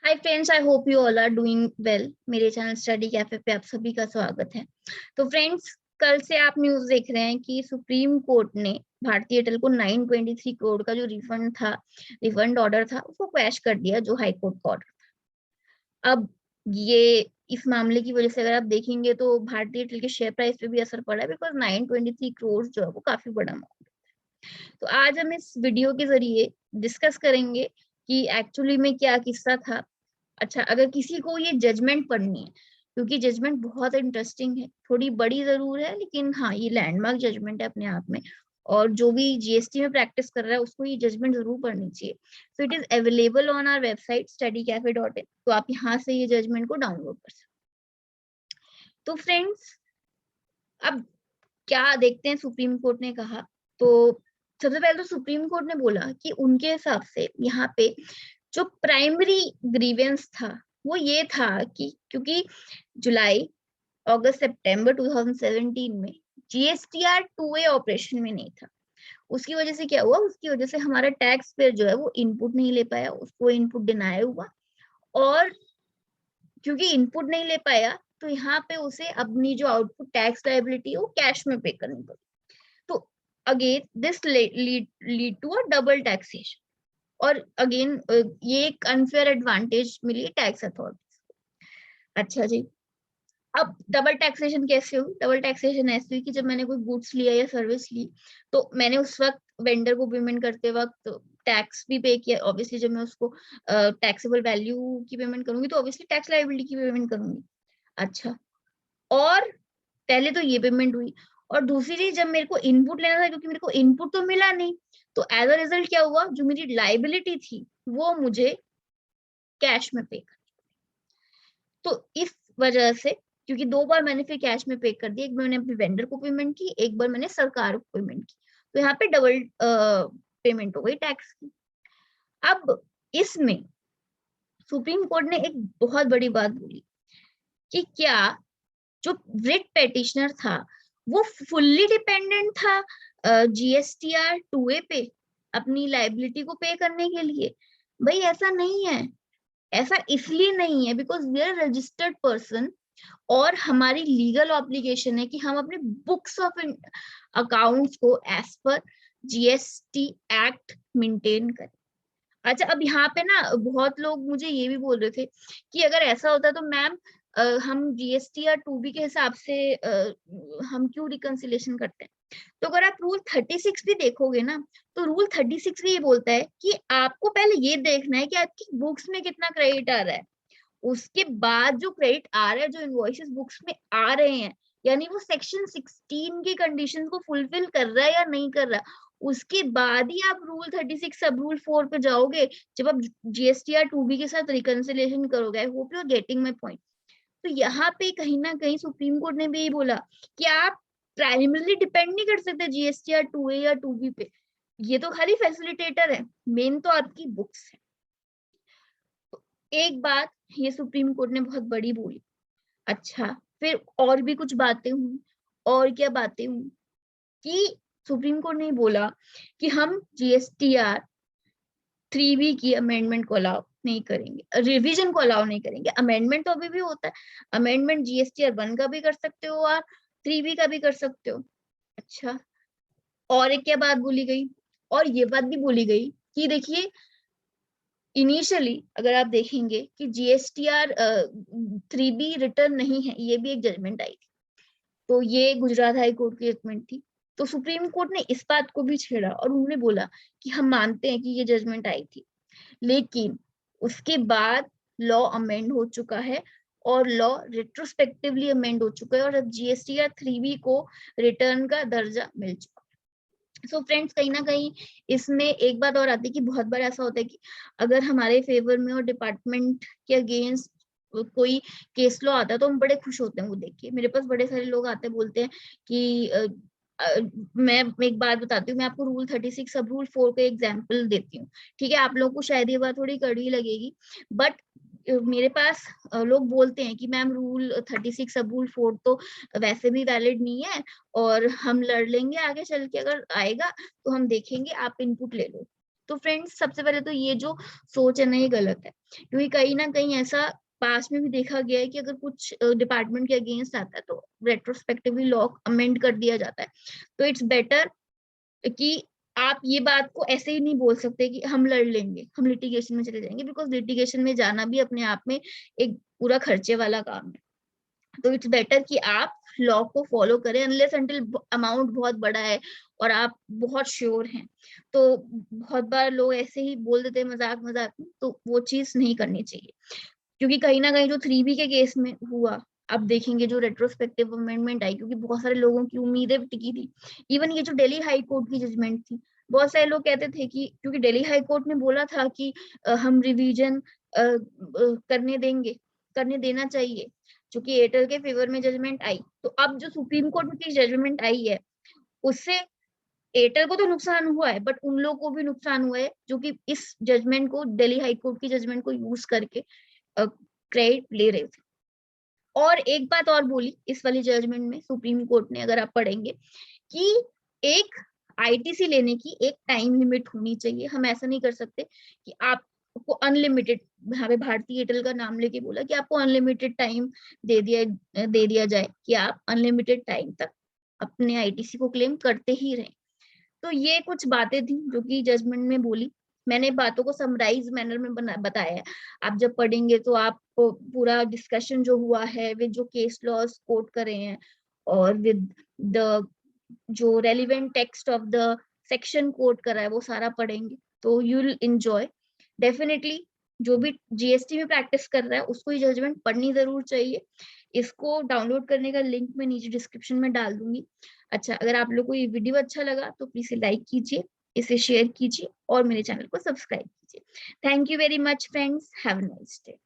Hi friends, I hope you all are doing well. मेरे channel study cafe पे आप सभी का स्वागत है। तो फ्रेंड्स, कल से आप न्यूज देख रहे हैं कि सुप्रीम कोर्ट ने भारतीय एयरटेल को 923 करोड़ का जो रिफंड ऑर्डर था, उसको क्वैश कर दिया, जो हाई कोर्ट का ऑर्डर था। अब ये इस मामले की वजह से अगर आप देखेंगे तो भारतीय एयरटेल के शेयर प्राइस पे भी असर पड़ा है, बिकॉज 923 करोड़ जो है वो काफी बड़ा अमाउंट है। तो आज हम इस वीडियो के जरिए डिस्कस करेंगे कि एक्चुअली में क्या किस्सा था। अच्छा, अगर किसी को ये जजमेंट पढ़नी है, क्योंकि जजमेंट बहुत इंटरेस्टिंग है, थोड़ी बड़ी जरूर है, लेकिन हाँ, ये लैंडमार्क जजमेंट है अपने आप में। और जो भी जीएसटी में प्रैक्टिस कर रहा है उसको ये जजमेंट जरूर पढ़नी चाहिए। So it is available on our website studycafe.in। तो आप यहाँ से ये जजमेंट को डाउनलोड कर सकते हैं। तो फ्रेंड्स, अब क्या देखते हैं सुप्रीम कोर्ट ने कहा। तो सबसे पहले तो सुप्रीम कोर्ट ने बोला कि उनके हिसाब से यहाँ पे जो प्राइमरी ग्रीवेंस था वो ये था कि क्योंकि जुलाई, अगस्त, सितंबर 2017 में जीएसटीआर 2A ऑपरेशन में नहीं था। उसकी वजह से क्या हुआ, उसकी वजह से हमारा टैक्स पेयर जो है वो इनपुट नहीं ले पाया, उसको इनपुट डिनाई हुआ। और क्योंकि इनपुट नहीं ले पाया तो यहाँ पे उसे अपनी जो आउटपुट टैक्स लायबिलिटी है वो कैश में पे करनी पड़ी। तो again this lead to a double taxation. और अगेन ये एक अनफेयर एडवांटेज मिली टैक्स अथॉरिटीज। अच्छा जी, अब डबल टैक्सेशन कैसे हुई? डबल टैक्सेशन ऐसे हुई कि जब मैंने कोई गुड्स लिया या सर्विस ली, तो मैंने उस वक्त वेंडर को पेमेंट करते वक्त टैक्स भी पे किया। ऑब्वियसली जब मैं उसको टैक्सेबल वैल्यू की पेमेंट करूंगी तो ऑब्वियसली टैक्स लायबिलिटी की पेमेंट करूंगी। अच्छा, और पहले तो ये पेमेंट हुई, और दूसरी चीज, जब मेरे को इनपुट लेना था, क्योंकि मेरे को इनपुट तो मिला नहीं, तो एज अ रिजल्ट क्या हुआ, जो मेरी लायबिलिटी थी वो मुझे कैश में पे कर। तो इस वजह से, क्योंकि दो बार मैंने फिर कैश में पे कर दिया, एक बार मैंने अपने वेंडर को पेमेंट की, एक बार मैंने सरकार को पेमेंट की, तो यहाँ पे डबल पेमेंट हो गई टैक्स की। अब इसमें सुप्रीम कोर्ट ने एक बहुत बड़ी बात बोली कि क्या जो रिट पेटिशनर था वो फुल्ली डिपेंडेंट था जीएसटीआर 2A पे अपनी लाइबिलिटी को पे करने के लिए? भाई ऐसा नहीं है। ऐसा इसलिए नहीं है because we are registered person, और हमारी लीगल ऑब्लिगेशन है कि हम अपने बुक्स ऑफ अकाउंट्स को as per GST act maintain करें। अच्छा, अब यहाँ पे ना बहुत लोग मुझे ये भी बोल रहे थे कि अगर ऐसा होता तो मैम हम जीएसटी या 2B के हिसाब से हम क्यों रिकंसिलेशन करते हैं? तो अगर आप रूल 36 भी देखोगे ना, तो रूल 36 भी ये बोलता है कि आपको पहले ये देखना है कि आपकी बुक्स में कितना क्रेडिट आ रहा है। उसके बाद जो क्रेडिट आ रहा है, जो इनवॉइसेस बुक्स में आ रहे हैं, यानी वो सेक्शन 16 की कंडीशंस को फुलफिल कर रहा है या नहीं कर रहा, उसके बाद ही आप रूल 36 सब रूल 4 पे जाओगे, जब आप जीएसटीआर 2B के साथ रिकंसिलेशन करोगे। I hope you are getting my point. तो यहाँ पे कहीं ना कहीं सुप्रीम कोर्ट ने भी यही बोला कि आप प्राइमरली डिपेंड नहीं कर सकते जीएसटीआर 2A या 2B पे। ये तो खाली फैसिलिटेटर है, मेन तो आपकी बुक्स है। एक बात ये सुप्रीम कोर्ट ने बहुत बड़ी बोली। अच्छा, फिर और भी कुछ बातें हुई। और क्या बातें हुई कि सुप्रीम कोर्ट ने बोला कि हम जीएसटीआर 3B की अमेंडमेंट को अलाउ नहीं करेंगे, रिवीजन को अलाउ नहीं करेंगे। अमेंडमेंट तो अभी भी होता है, अमेंडमेंट जीएसटीआर 1 का भी कर सकते हो और 3B का भी कर सकते हो। अच्छा, और एक क्या बात बोली गई, और ये बात भी बोली गई कि देखिए, इनिशियली अगर आप देखेंगे कि जीएसटीआर 3B रिटर्न नहीं है, ये भी एक जजमेंट आई थी। तो ये गुजरात हाई कोर्ट की जजमेंट थी। तो सुप्रीम कोर्ट ने इस बात को भी छेड़ा और उन्होंने बोला कि हम मानते हैं कि ये जजमेंट आई थी, लेकिन उसके बाद लॉ अमेंड हो चुका है, और लॉ रिट्रोस्पेक्टिवली अमेंड हो चुका है, और अब जीएसटीआर 3B को रिटर्न का दर्जा मिल चुका है। सो फ्रेंड्स, कहीं ना कहीं इसमें एक बात और आती है कि बहुत बार ऐसा होता है कि अगर हमारे फेवर में और डिपार्टमेंट के अगेंस्ट कोई केस लॉ आता है तो हम बड़े खुश होते हैं वो देख के। मेरे पास बड़े सारे लोग आते हैं, बोलते हैं कि मैं एक बात बताती हूँ, मैं आपको रूल 36 सब रूल 4 का एग्जाम्पल देती हूँ। ठीक है, आप लोगों को शायद ये बात थोड़ी कड़वी लगेगी, बट मेरे पास लोग बोलते हैं कि मैम रूल 36 सब रूल 4 तो वैसे भी वैलिड नहीं है, और हम लड़ लेंगे आगे चल के, अगर आएगा तो हम देखेंगे, आप इनपुट ले लो। तो फ्रेंड्स सबसे पहले तो ये जो सोच है ना ये गलत है, क्योंकि कहीं ना कहीं ऐसा पास में भी देखा गया है कि अगर कुछ डिपार्टमेंट के अगेंस्ट आता है तो रेट्रोस्पेक्टिवली लॉ अमेंड कर दिया जाता है। तो इट्स बेटर कि आप ये बात को ऐसे ही नहीं बोल सकते कि हम लड़ लेंगे, हम लिटिगेशन में चले जाएंगे, बिकॉज लिटिगेशन में जाना भी अपने आप में एक पूरा खर्चे वाला काम है। तो इट्स बेटर कि आप लॉ को फॉलो करें अनलेस अंटिल अमाउंट बहुत बड़ा है और आप बहुत श्योर हैं। तो बहुत बार लोग ऐसे ही बोल देते हैं मजाक मजाक में, तो वो चीज नहीं करनी चाहिए, क्योंकि कहीं ना कहीं जो 3B के केस में हुआ, अब देखेंगे जो रेट्रोस्पेक्टिव अमेंडमेंट आई, क्योंकि बहुत सारे लोगों की उम्मीदें टिकी थी। इवन ये जो दिल्ली हाई कोर्ट की जजमेंट थी, बहुत सारे लोग कहते थे कि क्योंकि दिल्ली हाई कोर्ट ने बोला था कि हम रिवीजन करने देंगे, करने देना चाहिए, क्योंकि एयरटेल के फेवर में जजमेंट आई। तो अब जो सुप्रीम कोर्ट की जजमेंट आई है, उससे एयरटेल को तो नुकसान हुआ है, बट उन लोगों को भी नुकसान हुआ है जो कि इस जजमेंट को, दिल्ली हाई कोर्ट की जजमेंट को यूज करके क्रेडिट ले रहे थे। और एक बात और बोली इस वाली जजमेंट में सुप्रीम कोर्ट ने, अगर आप पढ़ेंगे, कि एक आईटीसी लेने की एक टाइम लिमिट होनी चाहिए। हम ऐसा नहीं कर सकते कि आपको अनलिमिटेड, यहाँ पे भारतीय एयरटेल का नाम लेके बोला कि आपको अनलिमिटेड टाइम दे दिया जाए कि आप अनलिमिटेड टाइम तक अपने आईटीसी को क्लेम करते ही रहें। तो ये कुछ बातें थी जो कि जजमेंट में बोली। मैंने बातों को समराइज मैनर में बताया है। आप जब पढ़ेंगे तो आप पूरा डिस्कशन जो हुआ है विद जो केस लॉज कोट करे हैं और विद द जो relevant text of the section quote करा है वो सारा पढ़ेंगे, तो यू विल एंजॉय डेफिनेटली। जो भी जीएसटी में प्रैक्टिस कर रहा है उसको ये जजमेंट पढ़नी जरूर चाहिए। इसको डाउनलोड करने का लिंक मैं नीचे डिस्क्रिप्शन में डाल दूंगी। अच्छा, अगर आप लोग को ये वीडियो अच्छा लगा तो प्लीज लाइक कीजिए, इसे शेयर कीजिए और मेरे चैनल को सब्सक्राइब कीजिए। Thank you very much friends, have a nice day.